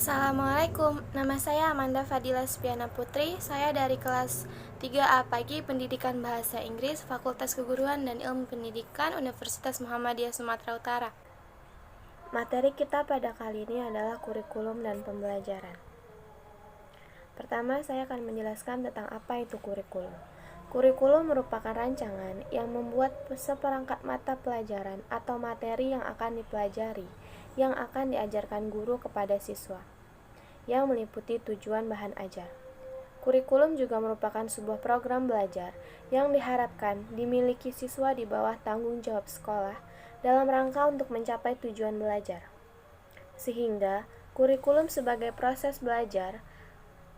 Assalamualaikum, nama saya Amanda Fadila Spiana Putri. Saya dari kelas 3A Pagi Pendidikan Bahasa Inggris, Fakultas Keguruan dan Ilmu Pendidikan, Universitas Muhammadiyah Sumatera Utara. Materi kita pada kali ini adalah kurikulum dan pembelajaran. Pertama, saya akan menjelaskan tentang apa itu kurikulum. Kurikulum merupakan rancangan yang membuat seperangkat mata pelajaran atau materi yang akan dipelajari, yang akan diajarkan guru kepada siswa, yang meliputi tujuan bahan ajar. Kurikulum juga merupakan sebuah program belajar yang diharapkan dimiliki siswa di bawah tanggung jawab sekolah dalam rangka untuk mencapai tujuan belajar. Sehingga, kurikulum sebagai proses belajar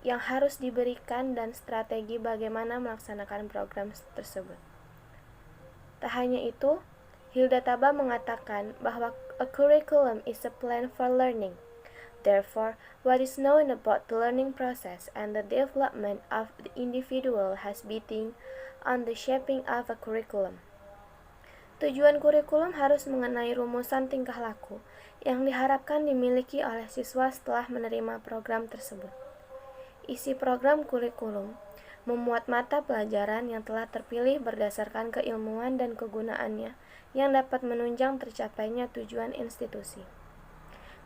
yang harus diberikan dan strategi bagaimana melaksanakan program tersebut. Tak hanya itu, Hilda Taba mengatakan bahwa a curriculum is a plan for learning. Therefore, what is known about the learning process and the development of the individual has bearing on the shaping of a curriculum. Tujuan kurikulum harus mengenai rumusan tingkah laku yang diharapkan dimiliki oleh siswa setelah menerima program tersebut. Isi program kurikulum memuat mata pelajaran yang telah terpilih berdasarkan keilmuan dan kegunaannya yang dapat menunjang tercapainya tujuan institusi.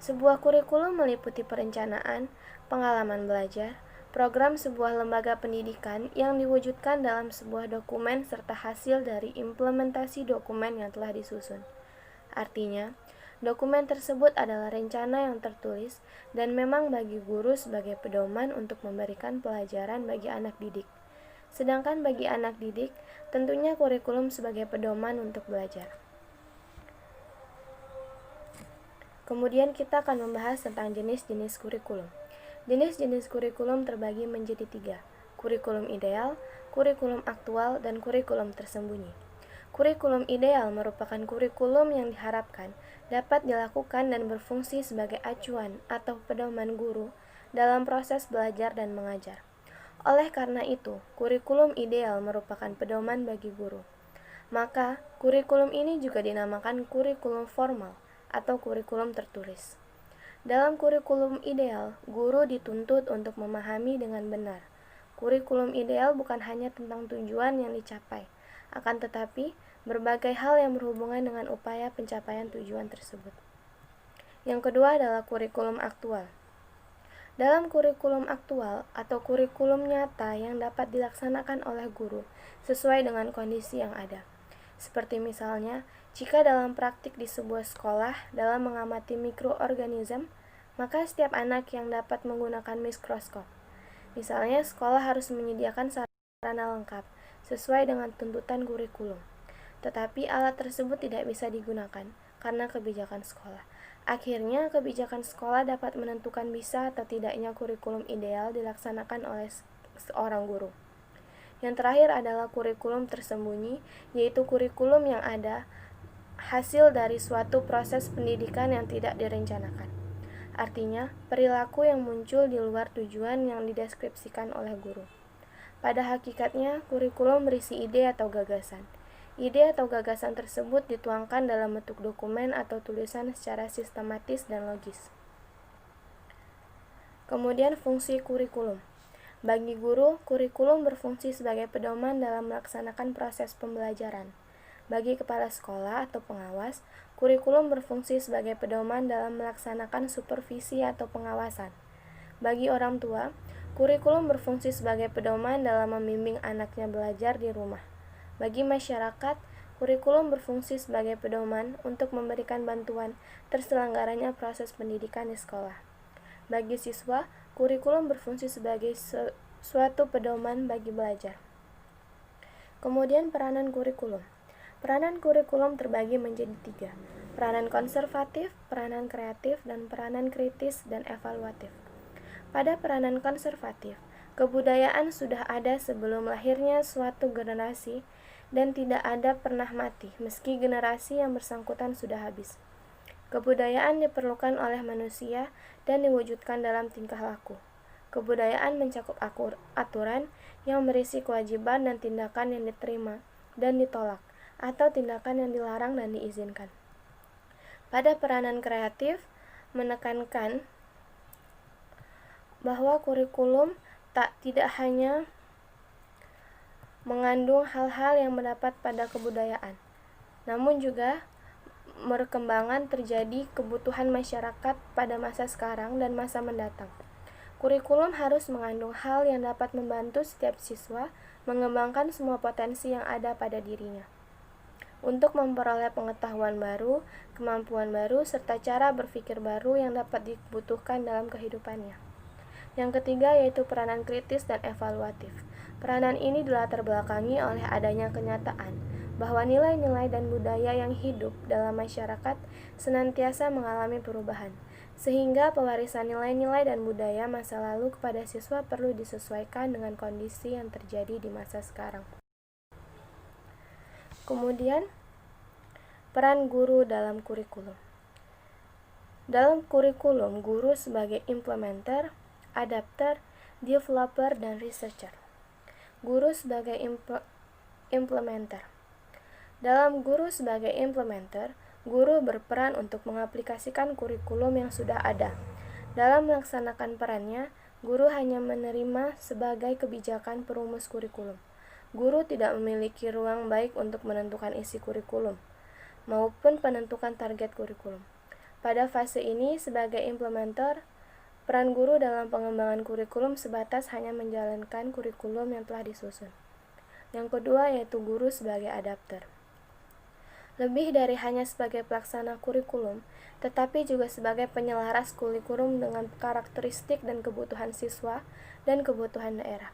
Sebuah kurikulum meliputi perencanaan, pengalaman belajar, program sebuah lembaga pendidikan yang diwujudkan dalam sebuah dokumen serta hasil dari implementasi dokumen yang telah disusun. Artinya, dokumen tersebut adalah rencana yang tertulis dan memang bagi guru sebagai pedoman untuk memberikan pelajaran bagi anak didik. Sedangkan bagi anak didik, tentunya kurikulum sebagai pedoman untuk belajar. Kemudian kita akan membahas tentang jenis-jenis kurikulum. Jenis-jenis kurikulum terbagi menjadi 3, kurikulum ideal, kurikulum aktual, dan kurikulum tersembunyi. Kurikulum ideal merupakan kurikulum yang diharapkan dapat dilakukan dan berfungsi sebagai acuan atau pedoman guru dalam proses belajar dan mengajar. Oleh karena itu, kurikulum ideal merupakan pedoman bagi guru. Maka, kurikulum ini juga dinamakan kurikulum formal atau kurikulum tertulis. Dalam kurikulum ideal, guru dituntut untuk memahami dengan benar. Kurikulum ideal bukan hanya tentang tujuan yang dicapai, akan tetapi berbagai hal yang berhubungan dengan upaya pencapaian tujuan tersebut. Yang kedua adalah kurikulum aktual. Dalam kurikulum aktual atau kurikulum nyata yang dapat dilaksanakan oleh guru sesuai dengan kondisi yang ada. Seperti misalnya, jika dalam praktik di sebuah sekolah dalam mengamati mikroorganisme, maka setiap anak yang dapat menggunakan mikroskop. Misalnya, sekolah harus menyediakan sarana lengkap sesuai dengan tuntutan kurikulum. Tetapi alat tersebut tidak bisa digunakan karena kebijakan sekolah. Akhirnya, kebijakan sekolah dapat menentukan bisa atau tidaknya kurikulum ideal dilaksanakan oleh seorang guru. Yang terakhir adalah kurikulum tersembunyi, yaitu kurikulum yang ada hasil dari suatu proses pendidikan yang tidak direncanakan. Artinya, perilaku yang muncul di luar tujuan yang dideskripsikan oleh guru. Pada hakikatnya, kurikulum berisi ide atau gagasan. Ide atau gagasan tersebut dituangkan dalam bentuk dokumen atau tulisan secara sistematis dan logis. Kemudian fungsi kurikulum. Bagi guru, kurikulum berfungsi sebagai pedoman dalam melaksanakan proses pembelajaran. Bagi kepala sekolah atau pengawas, kurikulum berfungsi sebagai pedoman dalam melaksanakan supervisi atau pengawasan. Bagi orang tua, kurikulum berfungsi sebagai pedoman dalam membimbing anaknya belajar di rumah. Bagi masyarakat, kurikulum berfungsi sebagai pedoman untuk memberikan bantuan terselenggaranya proses pendidikan di sekolah. Bagi siswa, kurikulum berfungsi sebagai suatu pedoman bagi belajar. Kemudian peranan kurikulum. Peranan kurikulum terbagi menjadi 3, peranan konservatif, peranan kreatif, dan peranan kritis dan evaluatif. Pada peranan konservatif, kebudayaan sudah ada sebelum lahirnya suatu generasi dan tidak ada pernah mati meski generasi yang bersangkutan sudah habis. Kebudayaan diperlukan oleh manusia dan diwujudkan dalam tingkah laku. Kebudayaan mencakup aturan yang berisi kewajiban dan tindakan yang diterima dan ditolak, atau tindakan yang dilarang dan diizinkan. Pada peranan kreatif, menekankan bahwa kurikulum tidak hanya mengandung hal-hal yang mendapat pada kebudayaan, namun juga perkembangan terjadi kebutuhan masyarakat pada masa sekarang dan masa mendatang. Kurikulum harus mengandung hal yang dapat membantu setiap siswa mengembangkan semua potensi yang ada pada dirinya untuk memperoleh pengetahuan baru, kemampuan baru, serta cara berpikir baru yang dapat dibutuhkan dalam kehidupannya. Yang ketiga yaitu peranan kritis dan evaluatif. Peranan ini dilatar belakangi oleh adanya kenyataan bahwa nilai-nilai dan budaya yang hidup dalam masyarakat senantiasa mengalami perubahan, sehingga pewarisan nilai-nilai dan budaya masa lalu kepada siswa perlu disesuaikan dengan kondisi yang terjadi di masa sekarang. Kemudian, peran guru dalam kurikulum. Dalam kurikulum, guru sebagai implementer, adapter, developer, dan researcher. Guru sebagai implementer. Dalam guru sebagai implementer, guru berperan untuk mengaplikasikan kurikulum yang sudah ada. Dalam melaksanakan perannya, guru hanya menerima sebagai kebijakan perumus kurikulum. Guru tidak memiliki ruang baik untuk menentukan isi kurikulum, maupun penentukan target kurikulum. Pada fase ini, sebagai implementer, peran guru dalam pengembangan kurikulum sebatas hanya menjalankan kurikulum yang telah disusun. Yang kedua yaitu guru sebagai adapter. Lebih dari hanya sebagai pelaksana kurikulum, tetapi juga sebagai penyelaras kurikulum dengan karakteristik dan kebutuhan siswa dan kebutuhan daerah.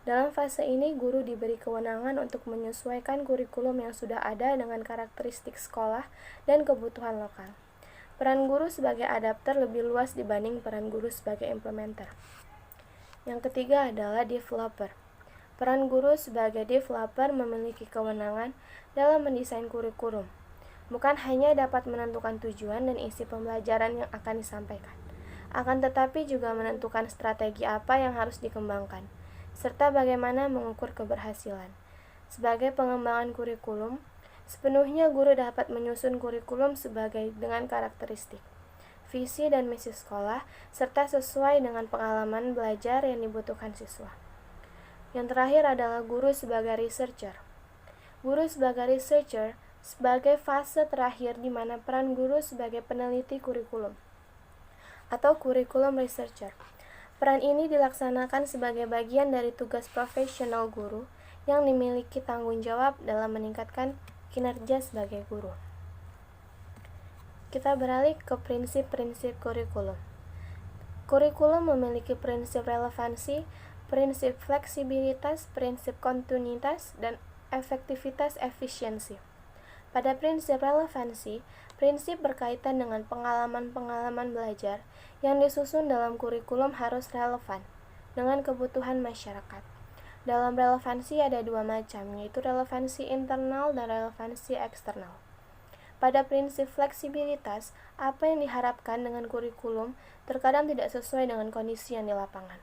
Dalam fase ini, guru diberi kewenangan untuk menyesuaikan kurikulum yang sudah ada dengan karakteristik sekolah dan kebutuhan lokal. Peran guru sebagai adapter lebih luas dibanding peran guru sebagai implementer. Yang ketiga adalah developer. Peran guru sebagai developer memiliki kewenangan dalam mendesain kurikulum. Bukan hanya dapat menentukan tujuan dan isi pembelajaran yang akan disampaikan, akan tetapi juga menentukan strategi apa yang harus dikembangkan, serta bagaimana mengukur keberhasilan. Sebagai pengembangan kurikulum, sepenuhnya guru dapat menyusun kurikulum dengan karakteristik, visi dan misi sekolah, serta sesuai dengan pengalaman belajar yang dibutuhkan siswa. Yang terakhir adalah guru sebagai researcher. Guru sebagai researcher sebagai fase terakhir di mana peran guru sebagai peneliti kurikulum atau kurikulum researcher. Peran ini dilaksanakan sebagai bagian dari tugas profesional guru yang dimiliki tanggung jawab dalam meningkatkan kinerja sebagai guru. Kita beralih ke prinsip-prinsip kurikulum. Kurikulum memiliki prinsip relevansi, prinsip fleksibilitas, prinsip kontinuitas, dan efektivitas efisiensi. Pada prinsip relevansi, prinsip berkaitan dengan pengalaman-pengalaman belajar yang disusun dalam kurikulum harus relevan dengan kebutuhan masyarakat. Dalam relevansi ada dua macam, yaitu relevansi internal dan relevansi eksternal. Pada prinsip fleksibilitas, apa yang diharapkan dengan kurikulum terkadang tidak sesuai dengan kondisi yang di lapangan.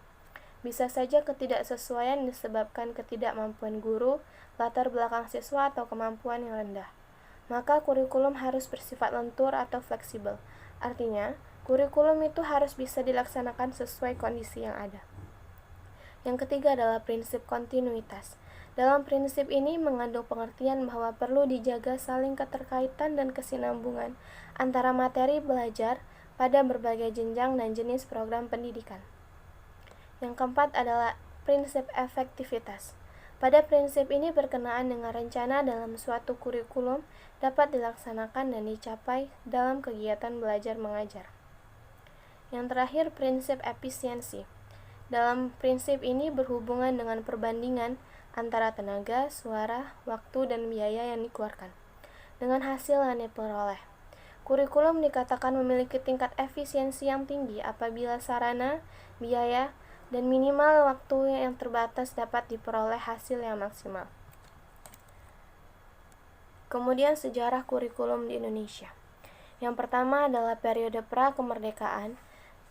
Bisa saja ketidaksesuaian disebabkan ketidakmampuan guru, latar belakang siswa, atau kemampuan yang rendah. Maka kurikulum harus bersifat lentur atau fleksibel. Artinya, kurikulum itu harus bisa dilaksanakan sesuai kondisi yang ada. Yang ketiga adalah prinsip kontinuitas. Dalam prinsip ini mengandung pengertian bahwa perlu dijaga saling keterkaitan dan kesinambungan antara materi belajar pada berbagai jenjang dan jenis program pendidikan. Yang keempat adalah prinsip efektivitas. Pada prinsip ini berkenaan dengan rencana dalam suatu kurikulum dapat dilaksanakan dan dicapai dalam kegiatan belajar mengajar. Yang terakhir, prinsip efisiensi. Dalam prinsip ini berhubungan dengan perbandingan antara tenaga, suara, waktu, dan biaya yang dikeluarkan dengan hasil yang diperoleh. Kurikulum dikatakan memiliki tingkat efisiensi yang tinggi apabila sarana, biaya, dan minimal waktu yang terbatas dapat diperoleh hasil yang maksimal. Kemudian sejarah kurikulum di Indonesia. Yang pertama adalah periode pra-kemerdekaan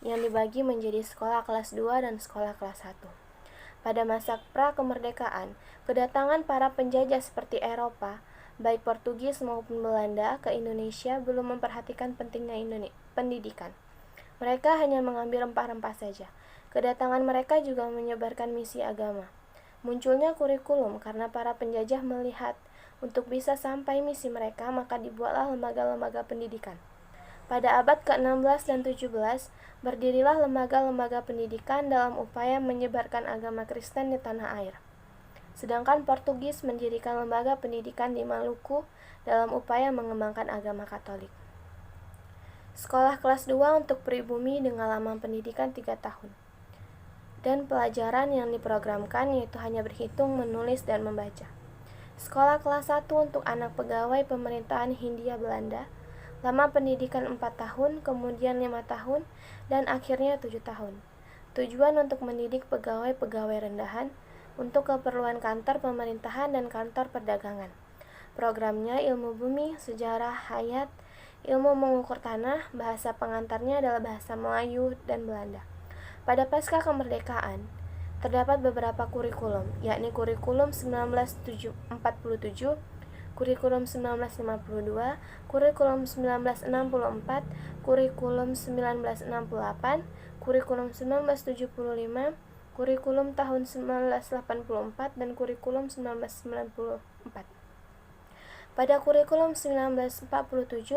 yang dibagi menjadi sekolah kelas 2 dan sekolah kelas 1. Pada masa pra-kemerdekaan, kedatangan para penjajah seperti Eropa, baik Portugis maupun Belanda ke Indonesia belum memperhatikan pentingnya pendidikan. Mereka hanya mengambil rempah-rempah saja. Kedatangan mereka juga menyebarkan misi agama. Munculnya kurikulum karena para penjajah melihat untuk bisa sampai misi mereka, maka dibuatlah lembaga-lembaga pendidikan. Pada abad ke-16 dan 17, berdirilah lembaga-lembaga pendidikan dalam upaya menyebarkan agama Kristen di tanah air. Sedangkan Portugis mendirikan lembaga pendidikan di Maluku dalam upaya mengembangkan agama Katolik. Sekolah kelas 2 untuk pribumi dengan lama pendidikan 3 tahun. Dan pelajaran yang diprogramkan yaitu hanya berhitung, menulis, dan membaca. Sekolah kelas 1 untuk anak pegawai pemerintahan Hindia Belanda, lama pendidikan 4 tahun, kemudian 5 tahun, dan akhirnya 7 tahun. Tujuan untuk mendidik pegawai-pegawai rendahan untuk keperluan kantor pemerintahan dan kantor perdagangan. Programnya ilmu bumi, sejarah, hayat, ilmu mengukur tanah, bahasa pengantarnya adalah bahasa Melayu dan Belanda. Pada pasca kemerdekaan, terdapat beberapa kurikulum, yakni kurikulum 1947, kurikulum 1952, kurikulum 1964, kurikulum 1968, kurikulum 1975, kurikulum tahun 1984, dan kurikulum 1994. Pada kurikulum 1947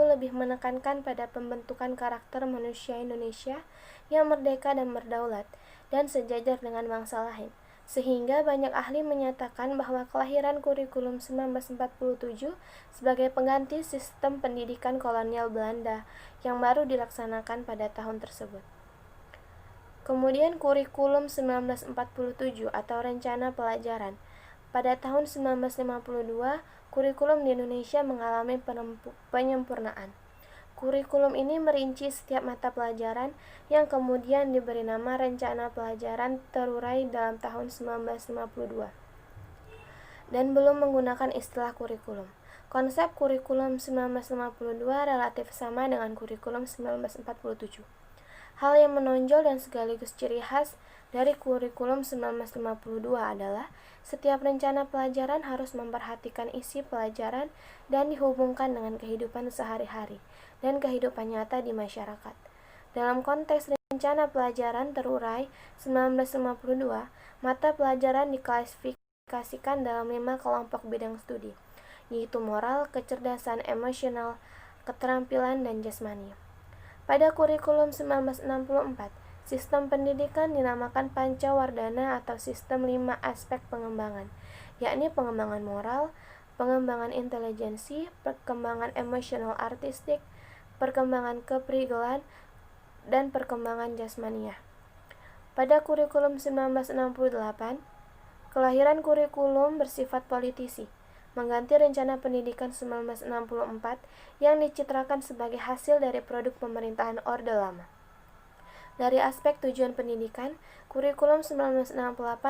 lebih menekankan pada pembentukan karakter manusia Indonesia yang merdeka dan berdaulat, dan sejajar dengan bangsa lain. Sehingga banyak ahli menyatakan bahwa kelahiran kurikulum 1947 sebagai pengganti sistem pendidikan kolonial Belanda yang baru dilaksanakan pada tahun tersebut. Kemudian kurikulum 1947 atau rencana pelajaran. Pada tahun 1952, kurikulum di Indonesia mengalami penyempurnaan. Kurikulum ini merinci setiap mata pelajaran yang kemudian diberi nama Rencana Pelajaran Terurai dalam tahun 1952 dan belum menggunakan istilah kurikulum. Konsep kurikulum 1952 relatif sama dengan kurikulum 1947. Hal yang menonjol dan sekaligus ciri khas dari kurikulum 1952 adalah setiap rencana pelajaran harus memperhatikan isi pelajaran dan dihubungkan dengan kehidupan sehari-hari dan kehidupan nyata di masyarakat. Dalam konteks rencana pelajaran terurai 1952, mata pelajaran diklasifikasikan dalam 5 kelompok bidang studi, yaitu moral, kecerdasan emosional, keterampilan, dan jasmani. Pada kurikulum 1964, sistem pendidikan dinamakan Pancawardhana atau sistem 5 aspek pengembangan, yakni pengembangan moral, pengembangan intelijensi, perkembangan emosional artistik, perkembangan keprigelan, dan perkembangan jasmaniah. Pada kurikulum 1968, kelahiran kurikulum bersifat politisi, mengganti rencana pendidikan 1964 yang dicitrakan sebagai hasil dari produk pemerintahan Orde Lama. Dari aspek tujuan pendidikan, kurikulum 1968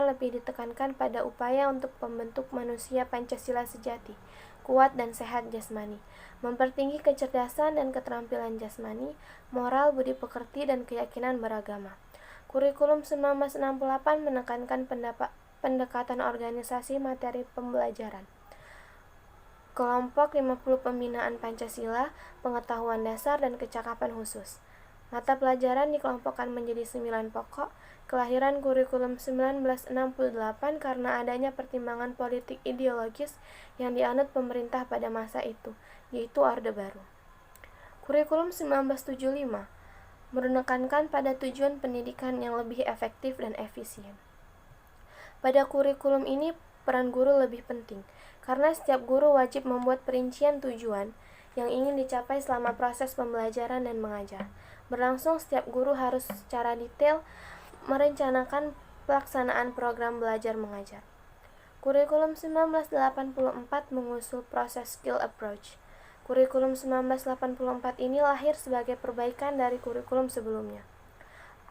lebih ditekankan pada upaya untuk membentuk manusia Pancasila sejati, kuat dan sehat jasmani, mempertinggi kecerdasan dan keterampilan jasmani, moral, budi pekerti, dan keyakinan beragama. Kurikulum 1968 menekankan pendekatan organisasi materi pembelajaran. Kelompok 50 pembinaan Pancasila, pengetahuan dasar, dan kecakapan khusus. Mata pelajaran dikelompokkan menjadi 9 pokok. Kelahiran kurikulum 1968 karena adanya pertimbangan politik ideologis yang dianut pemerintah pada masa itu, yaitu Orde Baru. Kurikulum 1975 menekankan pada tujuan pendidikan yang lebih efektif dan efisien. Pada kurikulum ini, peran guru lebih penting, karena setiap guru wajib membuat perincian tujuan yang ingin dicapai selama proses pembelajaran dan mengajar. Berlangsung, setiap guru harus secara detail merencanakan pelaksanaan program belajar mengajar. Kurikulum 1984 mengusul proses skill approach. Kurikulum 1984 ini lahir sebagai perbaikan dari kurikulum sebelumnya.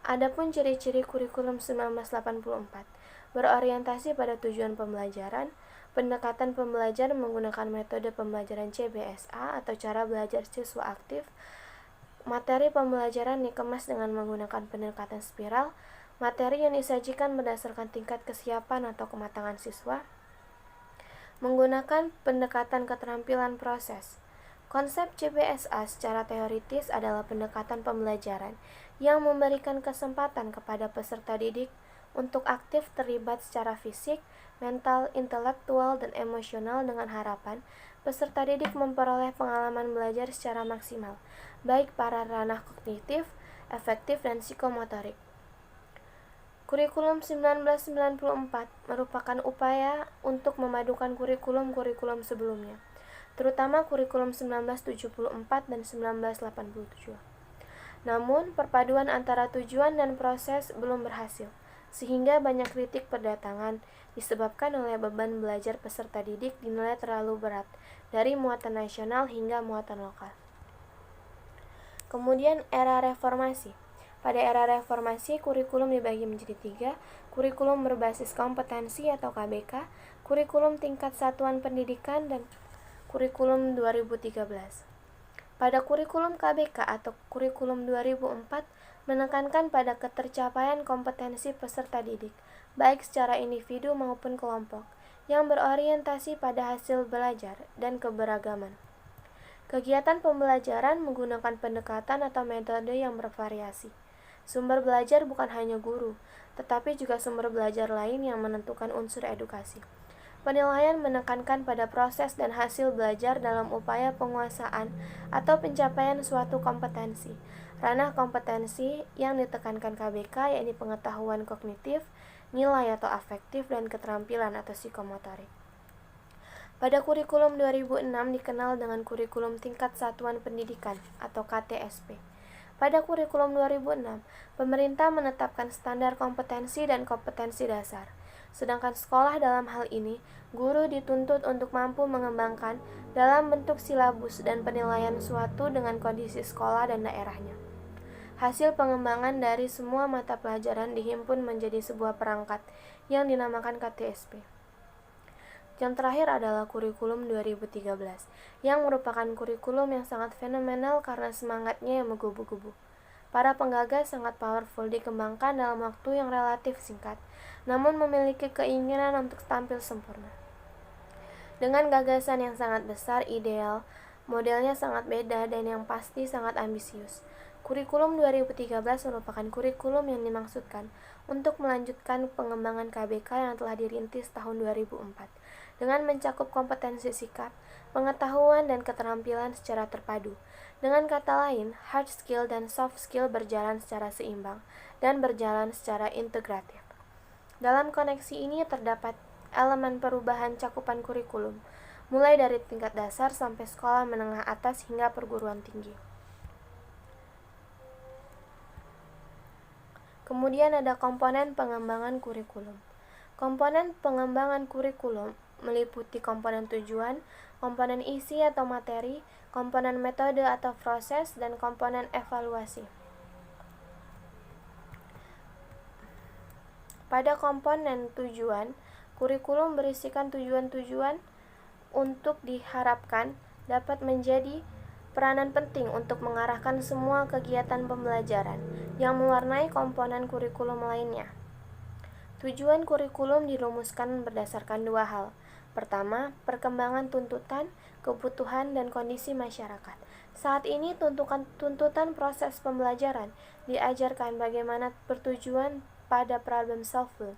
Adapun ciri-ciri kurikulum 1984, berorientasi pada tujuan pembelajaran, pendekatan pembelajar menggunakan metode pembelajaran CBSA atau cara belajar siswa aktif, materi pembelajaran dikemas dengan menggunakan pendekatan spiral, materi yang disajikan berdasarkan tingkat kesiapan atau kematangan siswa, menggunakan pendekatan keterampilan proses. Konsep CBSA secara teoritis adalah pendekatan pembelajaran yang memberikan kesempatan kepada peserta didik untuk aktif terlibat secara fisik, mental, intelektual, dan emosional dengan harapan peserta didik memperoleh pengalaman belajar secara maksimal, baik pada ranah kognitif, afektif, dan psikomotorik. Kurikulum 1994 merupakan upaya untuk memadukan kurikulum-kurikulum sebelumnya, terutama kurikulum 1974 dan 1987. Namun, perpaduan antara tujuan dan proses belum berhasil, sehingga banyak kritik berdatangan disebabkan oleh beban belajar peserta didik dinilai terlalu berat, dari muatan nasional hingga muatan lokal. Kemudian, era reformasi. Pada era reformasi, kurikulum dibagi menjadi 3, kurikulum berbasis kompetensi atau KBK, kurikulum tingkat satuan pendidikan, dan kurikulum 2013. Pada kurikulum KBK atau kurikulum 2004 menekankan pada ketercapaian kompetensi peserta didik, baik secara individu maupun kelompok, yang berorientasi pada hasil belajar dan keberagaman. Kegiatan pembelajaran menggunakan pendekatan atau metode yang bervariasi. Sumber belajar bukan hanya guru, tetapi juga sumber belajar lain yang menentukan unsur edukasi. Penilaian menekankan pada proses dan hasil belajar dalam upaya penguasaan atau pencapaian suatu kompetensi. Ranah kompetensi yang ditekankan KBK yakni pengetahuan kognitif, nilai atau afektif, dan keterampilan atau psikomotorik. Pada kurikulum 2006 dikenal dengan kurikulum tingkat satuan pendidikan atau KTSP. Pada kurikulum 2006, pemerintah menetapkan standar kompetensi dan kompetensi dasar. Sedangkan sekolah dalam hal ini, guru dituntut untuk mampu mengembangkan dalam bentuk silabus dan penilaian suatu dengan kondisi sekolah dan daerahnya. Hasil pengembangan dari semua mata pelajaran dihimpun menjadi sebuah perangkat yang dinamakan KTSP. Yang terakhir adalah kurikulum 2013, yang merupakan kurikulum yang sangat fenomenal karena semangatnya yang menggebu-gebu. Para penggagas sangat powerful dikembangkan dalam waktu yang relatif singkat, namun memiliki keinginan untuk tampil sempurna. Dengan gagasan yang sangat besar, ideal, modelnya sangat beda, dan yang pasti sangat ambisius. Kurikulum 2013 merupakan kurikulum yang dimaksudkan untuk melanjutkan pengembangan KBK yang telah dirintis tahun 2004 dengan mencakup kompetensi sikap, pengetahuan, dan keterampilan secara terpadu. Dengan kata lain, hard skill dan soft skill berjalan secara seimbang dan berjalan secara integratif. Dalam koneksi ini terdapat elemen perubahan cakupan kurikulum, mulai dari tingkat dasar sampai sekolah menengah atas hingga perguruan tinggi. Kemudian ada komponen pengembangan kurikulum. Komponen pengembangan kurikulum meliputi komponen tujuan, komponen isi atau materi, komponen metode atau proses, dan komponen evaluasi. Pada komponen tujuan, kurikulum berisikan tujuan-tujuan untuk diharapkan dapat menjadi peranan penting untuk mengarahkan semua kegiatan pembelajaran yang mewarnai komponen kurikulum lainnya. Tujuan kurikulum dirumuskan berdasarkan dua hal. Pertama, perkembangan tuntutan, kebutuhan, dan kondisi masyarakat. Saat ini tuntutan proses pembelajaran diajarkan bagaimana bertujuan pada problem solving,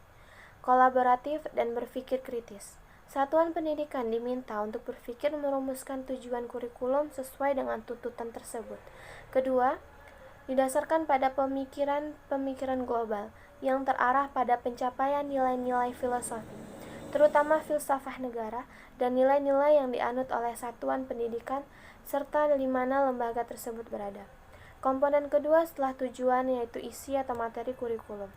kolaboratif, dan berpikir kritis. Satuan pendidikan diminta untuk berpikir merumuskan tujuan kurikulum sesuai dengan tuntutan tersebut. Kedua, didasarkan pada pemikiran global yang terarah pada pencapaian nilai-nilai filosofi, terutama filsafah negara dan nilai-nilai yang dianut oleh satuan pendidikan serta di mana lembaga tersebut berada. Komponen kedua setelah tujuan yaitu isi atau materi kurikulum.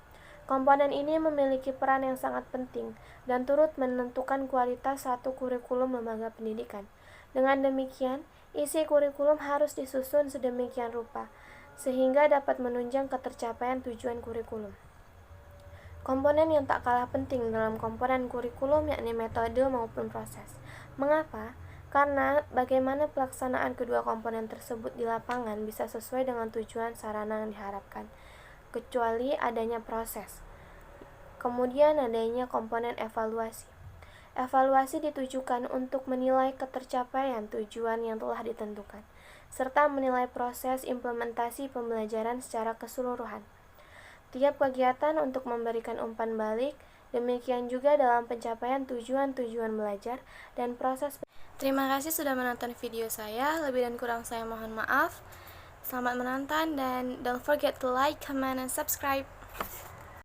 Komponen ini memiliki peran yang sangat penting dan turut menentukan kualitas satu kurikulum lembaga pendidikan. Dengan demikian, isi kurikulum harus disusun sedemikian rupa sehingga dapat menunjang ketercapaian tujuan kurikulum. Komponen yang tak kalah penting dalam komponen kurikulum yakni metode maupun proses. Mengapa? Karena bagaimana pelaksanaan kedua komponen tersebut di lapangan bisa sesuai dengan tujuan sarana yang diharapkan, kecuali adanya proses. Kemudian adanya komponen evaluasi. Evaluasi ditujukan untuk menilai ketercapaian tujuan yang telah ditentukan. serta menilai proses implementasi pembelajaran secara keseluruhan. Tiap kegiatan untuk memberikan umpan balik, demikian juga dalam pencapaian tujuan-tujuan belajar dan proses. Terima kasih sudah menonton video saya, lebih dan kurang saya mohon maaf. Selamat menonton dan don't forget to like, comment, and subscribe.